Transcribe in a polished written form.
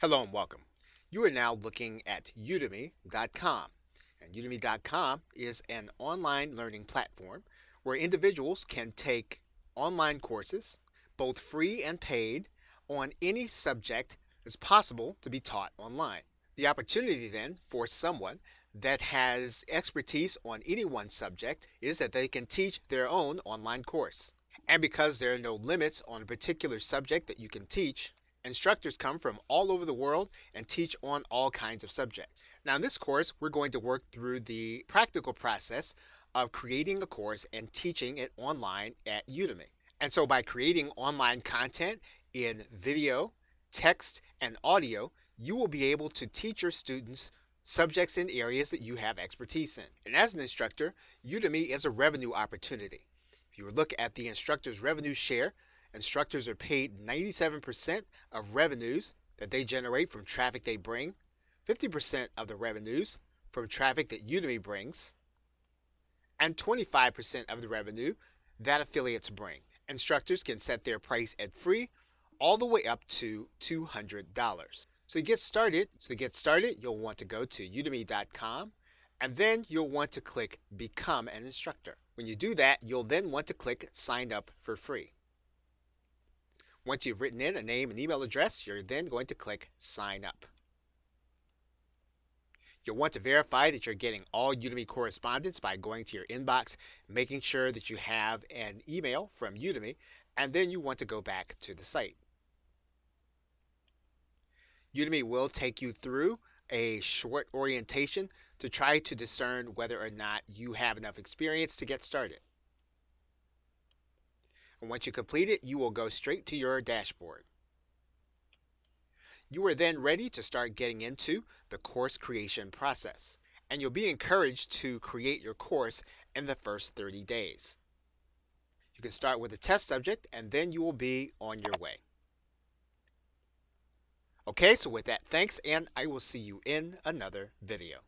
Hello and welcome. You are now looking at Udemy.com. And Udemy.com is an online learning platform where individuals can take online courses, both free and paid, on any subject that's possible to be taught online. The opportunity then for someone that has expertise on any one subject is that they can teach their own online course. And because there are no limits on a particular subject that you can teach, instructors come from all over the world and teach on all kinds of subjects. Now, in this course, we're going to work through the practical process of creating a course and teaching it online at Udemy. And so, by creating online content in video, text, and audio, you will be able to teach your students subjects in areas that you have expertise in. And as an instructor, Udemy is a revenue opportunity. If you look at the instructor's revenue share, instructors are paid 97% of revenues that they generate from traffic they bring, 50% of the revenues from traffic that Udemy brings, and 25% of the revenue that affiliates bring. Instructors can set their price at free all the way up to $200. So to get started, you'll want to go to udemy.com and then you'll want to click Become an Instructor. When you do that, you'll then want to click Sign Up for Free. Once you've written in a name and email address, you're then going to click Sign Up. You'll want to verify that you're getting all Udemy correspondence by going to your inbox, making sure that you have an email from Udemy, and then you want to go back to the site. Udemy will take you through a short orientation to try to discern whether or not you have enough experience to get started. And once you complete it, you will go straight to your dashboard. You are then ready to start getting into the course creation process. And you'll be encouraged to create your course in the first 30 days. You can start with a test subject and then you will be on your way. Okay, so with that, thanks, and I will see you in another video.